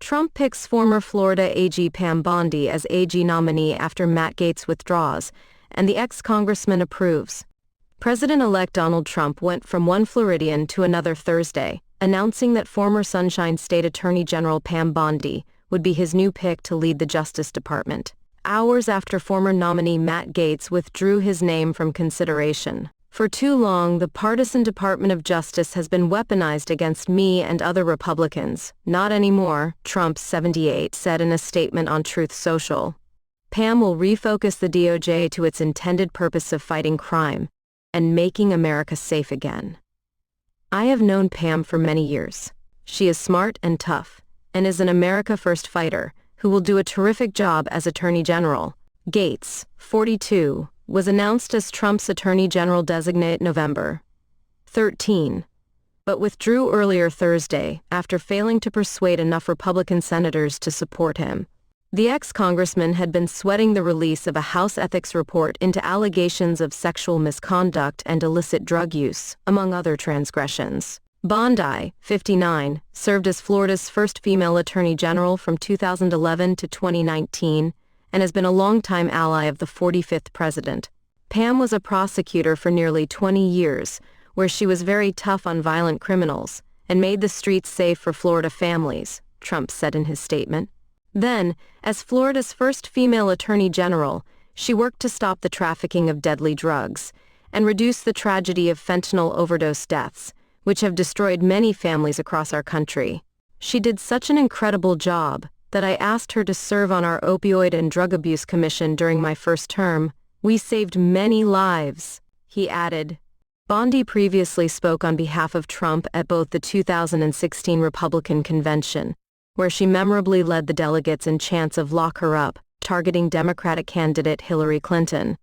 Trump picks former Florida AG Pam Bondi as AG nominee after Matt Gaetz withdraws, and the ex-congressman approves. President-elect Donald Trump went from one Floridian to another Thursday, announcing that former Sunshine State Attorney General Pam Bondi would be his new pick to lead the Justice Department, hours after former nominee Matt Gaetz withdrew his name from consideration. For too long, the partisan Department of Justice has been weaponized against me and other Republicans. Not anymore, Trump, 78, said in a statement on Truth Social. Pam will refocus the DOJ to its intended purpose of fighting crime and making America safe again. I have known Pam for many years. She is smart and tough, and is an America First fighter who will do a terrific job as Attorney General. Gaetz, 42, was announced as Trump's Attorney General designate November 13, but withdrew earlier Thursday after failing to persuade enough Republican senators to support him. The ex-congressman had been sweating the release of a House ethics report into allegations of sexual misconduct and illicit drug use, among other transgressions. Bondi, 59, served as Florida's first female Attorney General from 2011 to 2019, and has been a longtime ally of the 45th president. Pam was a prosecutor for nearly 20 years, where she was very tough on violent criminals and made the streets safe for Florida families, Trump said in his statement. Then, as Florida's first female Attorney General, she worked to stop the trafficking of deadly drugs and reduce the tragedy of fentanyl overdose deaths, which have destroyed many families across our country. She did such an incredible job that I asked her to serve on our Opioid and Drug Abuse Commission during my first term. We saved many lives, he added. Bondi previously spoke on behalf of Trump at both the 2016 Republican Convention, where she memorably led the delegates in chants of "Lock her up," targeting Democratic candidate Hillary Clinton,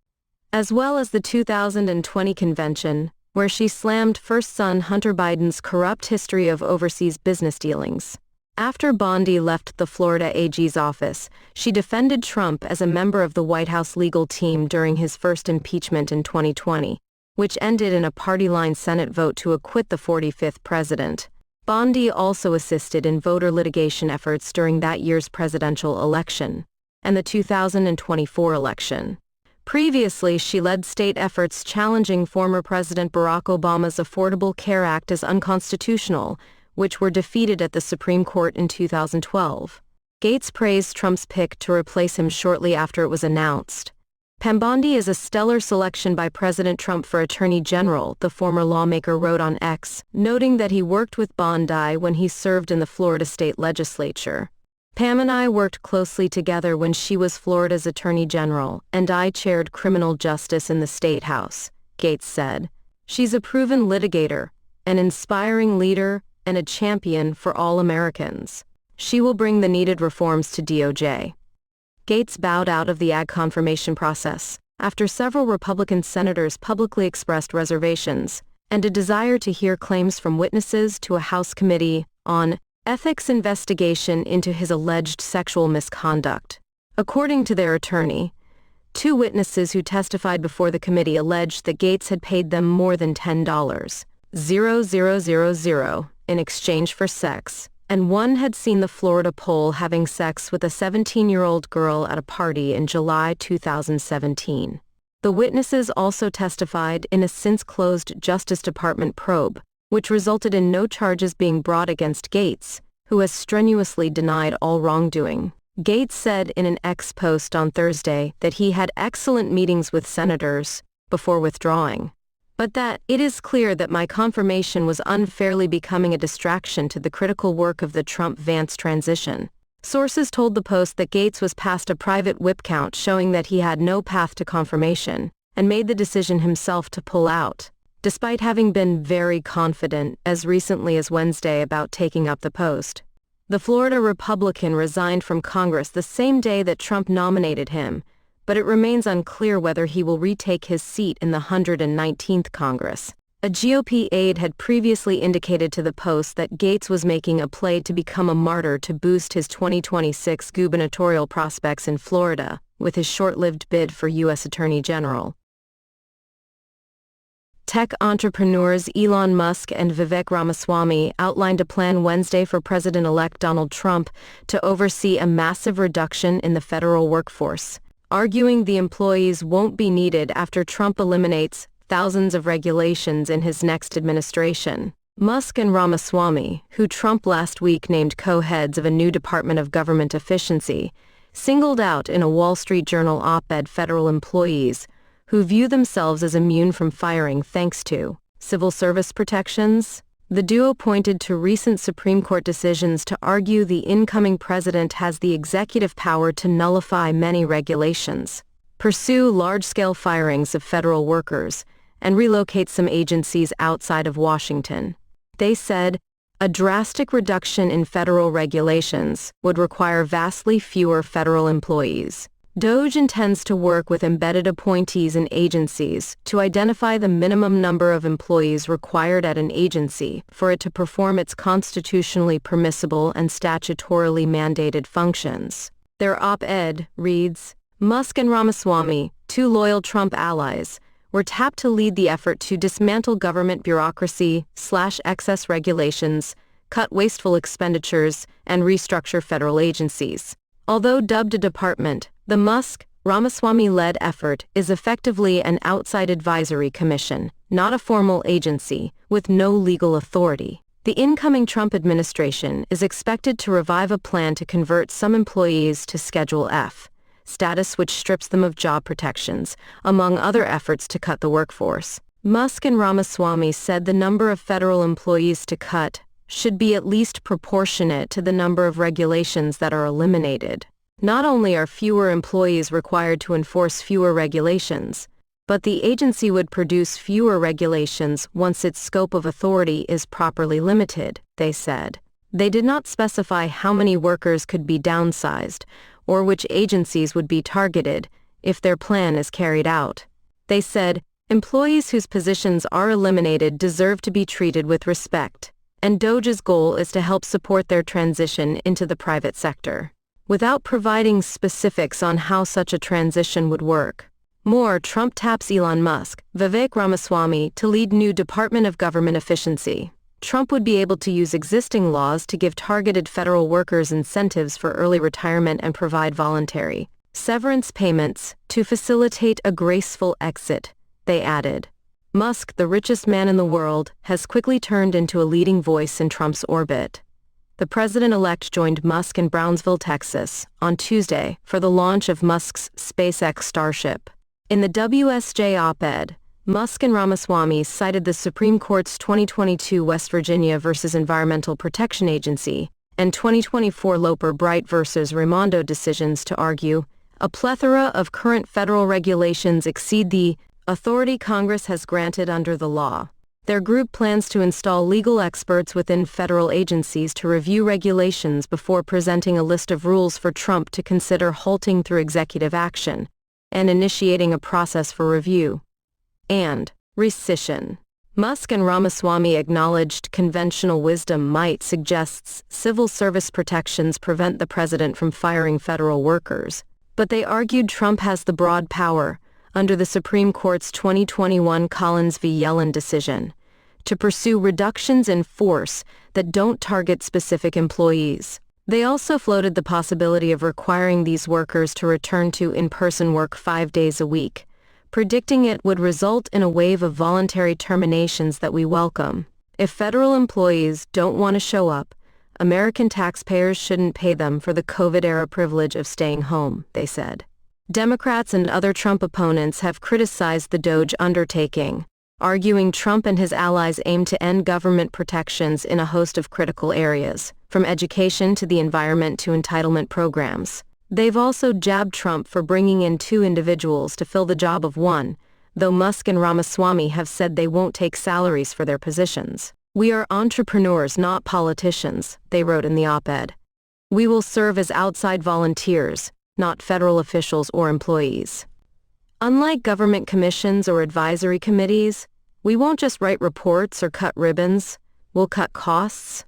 as well as the 2020 convention, where she slammed first son Hunter Biden's corrupt history of overseas business dealings. After Bondi left the Florida AG's office, she defended Trump as a member of the White House legal team during his first impeachment in 2020, which ended in a party-line Senate vote to acquit the 45th president. Bondi also assisted in voter litigation efforts during that year's presidential election and the 2024 election. Previously, she led state efforts challenging former President Barack Obama's Affordable Care Act as unconstitutional, which were defeated at the Supreme Court in 2012. Gaetz praised Trump's pick to replace him shortly after it was announced. Pam Bondi is a stellar selection by President Trump for Attorney General, the former lawmaker wrote on X, noting that he worked with Bondi when he served in the Florida state legislature. Pam and I worked closely together when she was Florida's Attorney General, and I chaired criminal justice in the State House, Gaetz said. She's a proven litigator, an inspiring leader, and a champion for all Americans. She will bring the needed reforms to DOJ. Gaetz bowed out of the AG confirmation process after several Republican senators publicly expressed reservations and a desire to hear claims from witnesses to a House committee on ethics investigation into his alleged sexual misconduct. According to their attorney, two witnesses who testified before the committee alleged that Gaetz had paid them more than $10,000 in exchange for sex, and one had seen the Florida pole having sex with a 17-year-old girl at a party in July 2017. The witnesses also testified in a since-closed Justice Department probe, which resulted in no charges being brought against Gaetz, who has strenuously denied all wrongdoing. Gaetz said in an X post on Thursday that he had excellent meetings with senators before withdrawing, but that it is clear that my confirmation was unfairly becoming a distraction to the critical work of the Trump-Vance transition. Sources told the Post that Gaetz was passed a private whip count showing that he had no path to confirmation and made the decision himself to pull out, despite having been very confident as recently as Wednesday about taking up the post. The Florida Republican resigned from Congress the same day that Trump nominated him, but it remains unclear whether he will retake his seat in the 119th Congress. A GOP aide had previously indicated to the Post that Gaetz was making a play to become a martyr to boost his 2026 gubernatorial prospects in Florida, with his short-lived bid for U.S. Attorney General. Tech entrepreneurs Elon Musk and Vivek Ramaswamy outlined a plan Wednesday for President-elect Donald Trump to oversee a massive reduction in the federal workforce, arguing the employees won't be needed after Trump eliminates thousands of regulations in his next administration. Musk and Ramaswamy, who Trump last week named co-heads of a new Department of Government Efficiency, singled out in a Wall Street Journal op-ed federal employees who view themselves as immune from firing thanks to civil service protections. The duo pointed to recent Supreme Court decisions to argue the incoming president has the executive power to nullify many regulations, pursue large-scale firings of federal workers, and relocate some agencies outside of Washington. They said, a drastic reduction in federal regulations would require vastly fewer federal employees. DOJ intends to work with embedded appointees in agencies to identify the minimum number of employees required at an agency for it to perform its constitutionally permissible and statutorily mandated functions. Their op-ed reads, Musk and Ramaswamy, two loyal Trump allies, were tapped to lead the effort to dismantle government bureaucracy, slash excess regulations, cut wasteful expenditures, and restructure federal agencies. Although dubbed a department, the Musk-Ramaswamy-led effort is effectively an outside advisory commission, not a formal agency, with no legal authority. The incoming Trump administration is expected to revive a plan to convert some employees to Schedule F status, which strips them of job protections, among other efforts to cut the workforce. Musk and Ramaswamy said the number of federal employees to cut should be at least proportionate to the number of regulations that are eliminated. Not only are fewer employees required to enforce fewer regulations, but the agency would produce fewer regulations once its scope of authority is properly limited, they said. They did not specify how many workers could be downsized, or which agencies would be targeted if their plan is carried out. They said, employees whose positions are eliminated deserve to be treated with respect, and DOJ's goal is to help support their transition into the private sector, without providing specifics on how such a transition would work. More, Trump taps Elon Musk, Vivek Ramaswamy to lead new Department of Government Efficiency. Trump would be able to use existing laws to give targeted federal workers incentives for early retirement and provide voluntary severance payments to facilitate a graceful exit, they added. Musk, the richest man in the world, has quickly turned into a leading voice in Trump's orbit. The president-elect joined Musk in Brownsville, Texas, on Tuesday for the launch of Musk's SpaceX Starship. In the WSJ op-ed, Musk and Ramaswamy cited the Supreme Court's 2022 West Virginia v. Environmental Protection Agency and 2024 Loper Bright v. Raimondo decisions to argue a plethora of current federal regulations exceed the authority Congress has granted under the law. Their group plans to install legal experts within federal agencies to review regulations before presenting a list of rules for Trump to consider halting through executive action and initiating a process for review and rescission. Musk and Ramaswamy acknowledged conventional wisdom might suggests civil service protections prevent the president from firing federal workers, but they argued Trump has the broad power, under the Supreme Court's 2021 Collins v. Yellen decision, to pursue reductions in force that don't target specific employees. They also floated the possibility of requiring these workers to return to in-person work 5 days a week, predicting it would result in a wave of voluntary terminations that we welcome. If federal employees don't want to show up, American taxpayers shouldn't pay them for the COVID-era privilege of staying home, they said. Democrats and other Trump opponents have criticized the DOJ undertaking, arguing Trump and his allies aim to end government protections in a host of critical areas, from education to the environment to entitlement programs. They've also jabbed Trump for bringing in 2 individuals to fill the job of one, though Musk and Ramaswamy have said they won't take salaries for their positions. We are entrepreneurs, not politicians, they wrote in the op-ed. We will serve as outside volunteers, not federal officials or employees. Unlike government commissions or advisory committees, we won't just write reports or cut ribbons, we'll cut costs.